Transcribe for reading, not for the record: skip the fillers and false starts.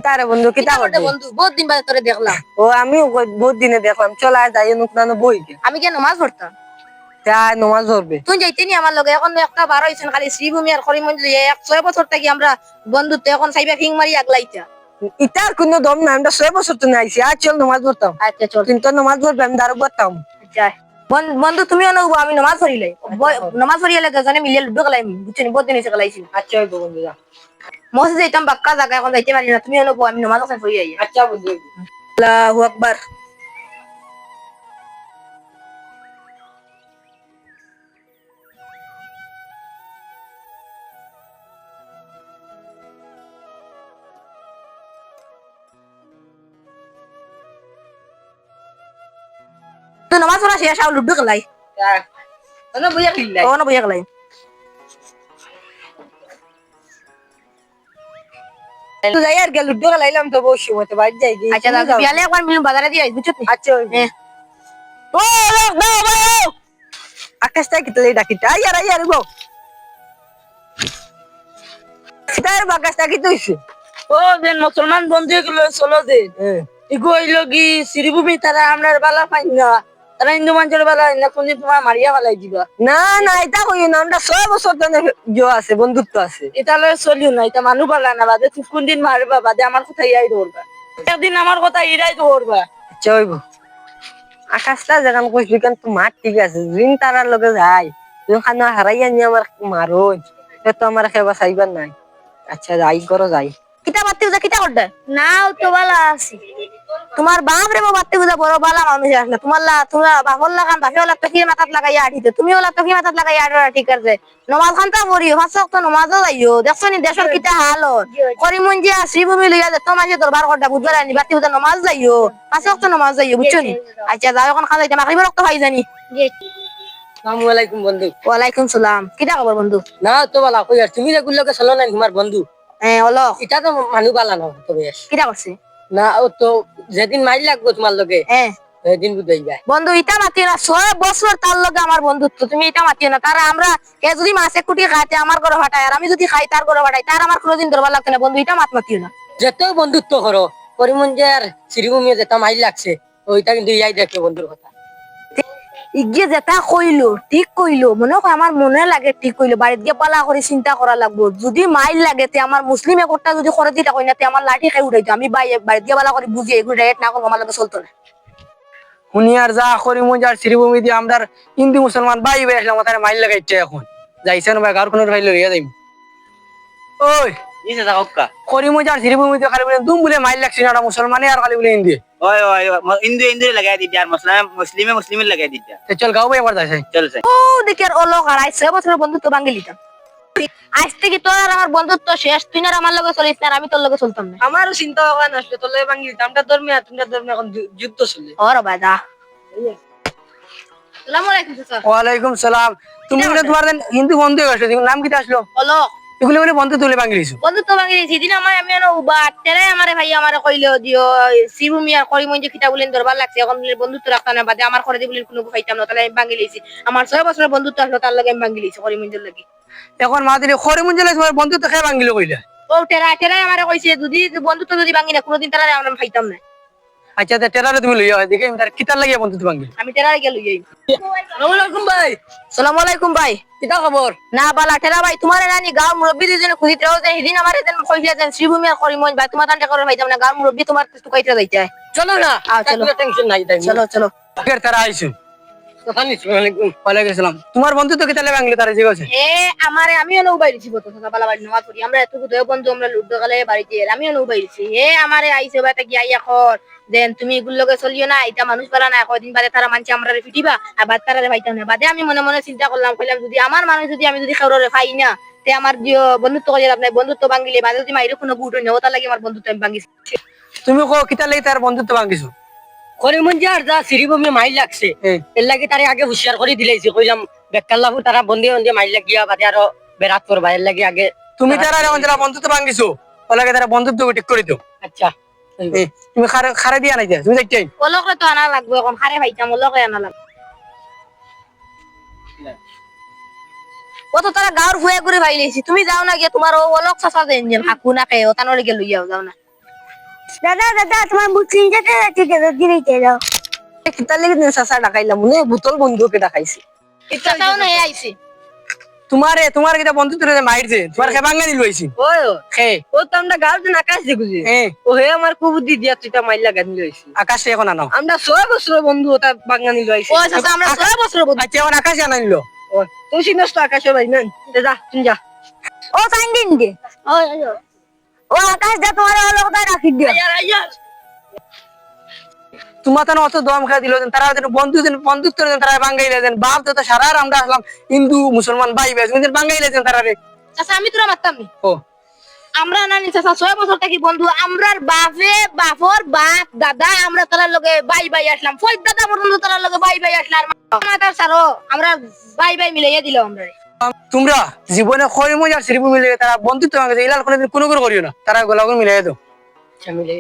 কিতারে বন্ধু কিতা করতে বন্ধু বহুত দিন বাদে তোরে দেখলাম। ও আমিও বহুত দিনে দেখলাম, চল আয় যাই নুকনানো বই আমি কেন নামাজ পড়তাম, তাই নমাজ ধরবে। তুই যাইতে নি আমার লগে, এখন একটা বার হইছেন খালি শ্রীভূমি আর করিমগঞ্জ 6 বছর থাকি আমরা বন্ধুত্ব, এখন সাইবা ফিং মারি আগলাইতা। ইটার কোনো দম না, আমরা 6 বছর তো নাইছি। আর চল নমাজ পড়তাম। আচ্ছা চল, তুই তো নমাজ পড়বে, আমি দাঁড়ো পড়তাম। যাই বন্ধু তুমিও নব, আমি নামাজ পড়িলাই। নামাজ পড়িলে দুজনে মিলে লুডো খেলাই, বুঝছেন বহুত দিন হইছে খেলাইছি। আচ্ছা হইব বন্ধু যা। মসজিদে যাইতাম বাক্কা জায়গা, এখন যাইতে পারি না, তুমিও নব, আমি নামাজ পড়ি আই। আচ্ছা বন্ধু। আল্লাহু আকবার। তো নামাজ পড়া শেষ, আর লুডো খেলাই। না বইয়া খেললাই। ও না বইয়া খেলাই। তো যাই আর গেল লুডো খেলাইলাম তো বসে মতে বাড়ি যাই। আচ্ছা দাদা বিয়ালে একবার মিলুম বাজারে দিয়ে আইস, বুঝছো? আচ্ছা ও না ভাই আকাশটা কি তলে ডাকিটা আয়ার আয়ার গো সিতার বাকাশটা কি তুইছে ও দেন মুসলমান বন্ধু গুলো চলো দে ইগো হইলো কি শ্রীভূমি তারা আমরার বালা পাই না, তারা হিন্দু মানুষের বালা না, কোনদিন তোমার মারিয়া ফালাই দিবা। না না এটা কইও না, আমরা 6 বছর ধরে আছে, বন্ধুত্ব আছে। এটা লয় চলিও না, এটা মানুষ বালা না, বাদে তুই কোনদিন মারবা, বাদে আমার কথা ইরাই ধরবা, একদিন আমার কথা ইরাই ধরবা। আচ্ছা হইব। আকাশটা যেখান কইছি কেন তো মার ঠিক আছে, দিন তারার লগে যাই তুমি খানা হারাইয়া নিয়ে আমার মারো তো আমার খেবা চাইবার নাই। আচ্ছা যাই করো যাই। কিতা বাতি বুঝা কিতা করতে না তো বালা আছি, তোমার বাপ রে বাতি বুঝা বড় বালা মানুষ আসলে তোমার বাপর লাগান বাপেও লাগতো কি মাথাত লাগাইয়া আঠিতে, তুমিও লাগতো কি মাথাত লাগাইয়া আঠা, ঠিক আছে? নমাজ খানটা পড়িও, 5 ওয়াক্ত নমাজও যাইও, দেখছো নি দেশের কিতা হাল করিমগঞ্জ শ্রীভূমি লইয়া যেত মাঝে দরবার করতে বুঝবার আনি বাতি বুঝা নমাজ যাইও, 5 ওয়াক্ত নমাজ যাইও, বুঝছো নি? আচ্ছা যাও এখন খান যাইতে মাগরিবের রক্ত খাই জানি। আসসালামু আলাইকুম বন্ধু। ওয়ালাইকুম সালাম। কিতা খবর বন্ধু? না তো বালা কই আর তুমি যেগুলো লগে চলো না তোমার বন্ধু হ্যাঁ হলো এটা তো মানুষ বালা না তো বেশ কিতা করছে না, ও তো যেদিন মাইল লাগবো তোমার লগে হ্যাঁ সেদিন বুঝাই যায়। বন্ধু ইটা মাতিও না, 6 বছর তার লগে আমার বন্ধুত্ব, তুমি ইটা মাতিও না। তারা আমরা যদি মাছ 1 কোটি খাইতে আমার ঘরে ফাটাই, আর আমি যদি খাই তার ঘরে ফাটাই, তার আমার কোনোদিন ধরবার লাগতো না। বন্ধু ইটা মাতিও না। যেত বন্ধুত্ব করো, করিমগঞ্জে আর শ্রীভূমি যেটা মাইল লাগছে ওইটা কিন্তু ইয়াই দেখো বন্ধুর কথা। ইগে যেটা কইলো ঠিক কইলো, মনে হয় আমার মনে লাগে ঠিক কইলো, বাড়িতে গিয়ে পালা করে চিন্তা করা লাগবো। যদি মাইল লাগে তে আমার মুসলিম একটা যদি করে দিটা কই না তে আমার লাঠি খাই উঠাইতো, আমি বাড়িতে গিয়ে পালা করে বুঝিয়ে এগুলো ডাইরেক্ট না করবো, আমার লাগে চলতো না। শুনি আর যা করিমগঞ্জ আর শ্রীভূমি দিয়ে আমরা হিন্দু মুসলমান ভাই ভাই আসলাম, তার মাইল লাগাইছে এখন যাইছে না ভাই, কার কোনো ভাই লইয়া যাইব। ওই ইসে যা হক্কা করিমগঞ্জ আর শ্রীভূমি দিয়ে খালি বলে দুম বলে মাইল লাগছে না, মুসলমানে আর খালি বলে হিন্দি। ওই ওই হিন্দু হিন্দু লাগাই দিতে আর মুসলিমে মুসলিমে লাগাই দিতে। চল গাও ভাই একবার যাইছে চল সে ও দেখি আর ওলো আর 6 বছরের বন্ধুত্ব ভাঙি লিতাম। আজ থেকে তোর আর আমার বন্ধুত্ব শেষ, তুই না আমার লগে চলিস না, আর আমি তোর লগে চলতাম না। আমারও চিন্তা ভাবনা আসলে তোলে ভাঙি আমরা ধর্মে আর তোমরা ধর্মে এখন যুদ্ধ চলে। ওর বাদা আসসালামু আলাইকুম চাচা। ওয়ালাইকুম সালাম। তুমি বলে তোমার হিন্দু বন্ধু হয়ে গেছো, নাম কি আসলো? ওলো এগুলো বলে বন্ধু তুলে ভাঙি দিছো। বন্ধুত্ব ভাঙি দিয়েছি দিন আমি তেরে আমারে ভাই আমারে কইলো দিও শ্রীভূমি আর করিমগঞ্জ খিটা বলেন দরবার লাগছে, এখন বন্ধুত্ব রাখতাম না, বাদে আমার করে দিয়ে বলেন কোনো পাইতাম না, তাহলে আমি ভাঙি লিয়েছি। আমার 6 বছরের বন্ধুত্ব আসলো, তার লগে আমি ভাঙি লিয়েছি করিমগঞ্জের লাগি। এখন মা দিলে করিমগঞ্জ তোমার বন্ধুত্ব খেয়ে ভাঙিল কইলা? ও টেরা আমারে কইছে যদি বন্ধুত্ব যদি ভাঙি না কোনোদিন তারা আমরা পাইতাম না। আচ্ছা টেরারে তুমি লইয়া দেখে তার কিতার লাগিয়া বন্ধুত্ব ভাঙিল। আমি টেরারে গেল লইয়াই। আসসালামু আলাইকুম ভাই। আসসালামু আলাইকুম ভাই। কিতা খবর? না বালা টেরা ভাই, তোমার রানি গাঁও মুরব্বী দুজনে খুঁজিতে যে সেদিন আমার এদিন কইলা যে শ্রীভূমি আর করিমগঞ্জ ভাই তোমার টানটা করে পাইতাম না, গাঁও মুরব্বী তোমার টুকাইতে যাইতে। চলো না চলো টেনশন নাই তাই চলো চলো। ফের তারা আইছো তোমার বন্ধু তো কিতালে ভাঙলে তারা যে গেছে এ আমারে আমিও নৌ বাইরেছি বতো কথা বালা বাড়ি নমাজ পড়ি আমরা এত দুই বন্ধু আমরা লুডো খেলে বাড়িতে, আমিও নৌ বাইরেছি। এ আমারে আইছে বাতা কি আইয়া কর দেন তুমি এগুলো লগে চলিও না, এটা মানুষ পালা না, কয়দিন বাদে তারা মানছে আমরা ফিটিবা আর বাদ তারা পাইতাম না। বাদে আমি মনে মনে চিন্তা করলাম, কইলাম যদি আমার মানুষ যদি আমি যদি কাউরে পাই না তে আমার বন্ধুত্ব করে লাভ নাই, বন্ধুত্ব ভাঙিলে বাদে যদি মাইরে কোনো বুট নেই ওটা লাগে আমার বন্ধুত্ব আমি ভাঙিছি। তুমি কো কিতালে তার বন্ধুত্ব ভাঙিছো? করিমগঞ্জ আর যা শ্রীভূমি মাইল লাগছে এর লাগে তারে আগে হুশিয়ার করে দিলাইছি, কইলাম বেকাল্লাহু তারা বন্ধে বন্ধে মাইল লাগিয়া বাদে আরো বেরাত করবা, এর লাগে আগে তুমি তারা এখন যারা বন্ধুত্ব ভাঙিছো ওর লাগে তারা বন্ধুত্ব ঠিক করে দাও। আচ্ছা তুমি খারে দিয়া নাই তুমি যাইতেই ওলকে তো আনা লাগবে, এখন খারে পাইতাম ওলকে আনা লাগবে। ও তো তারা গাঁর ভুয়া করে ভাইলেছি, তুমি যাও না গিয়ে তোমার ও অলক চাচা দেন যে কাকু না কে ওতানোর গিয়ে লইয়াও যাও না। দাদা দাদা তোমার বুকিং যেতে ঠিক আছে দিতে যাও কিতা লাগি চাচা ডাকাইলাম মনে বোতল বন্ধুকে ডাকাইছি চাচাও নাই আইছে তোমার কিটা বন্ধু তোরে মাইরছে তোমার খে বাঙ্গা নিল হইছি ও খে ও তো আমরা গাঁর দিন আকাশ দেখুছি ও হে আমার কুবুদ্ধি দিয়া তুই মাইল লাগান লইছি আকাশে এখন আনো আমরা 6 বছর বন্ধু ওটা বাঙানি লইছি ও চাচা আমরা 6 বছর বন্ধু আচ্ছা এখন আকাশে আনা নিল ও তুই চিনস তো আকাশে ভাই না যা তুই যা ও সাইন দিন দে ও আকাশ দা তোমার হলো কথা রাখি দিও তোমার তো অত দম খা দিল তারা বন্ধুত্ব তারা বাঙ্গাইলে দেন বাপ তো সারা আমরা আসলাম হিন্দু মুসলমান ভাই ভাই তুমি বাঙ্গাইলে দেন তারা রে চাচা আমি তোরা মারতাম নি ও আমরা নানি চাচা 6 বছর থেকে বন্ধু আমরার বাপর বাপ দাদা আমরা তার লগে বাই বাই আসলাম ফয় দাদা পর্যন্ত তার লগে বাই বাই আসলাম মাতার সারো আমরা বাই বাই মিলাইয়া দিল আমরা তোমরা জীবনে খয় মজার শ্রীভূমি মিলে তারা বন্ধুত্ব ভাঙে ইলাল কোনো কোনো করিও না তারা গোলাগুলো মিলাই দাও মিলে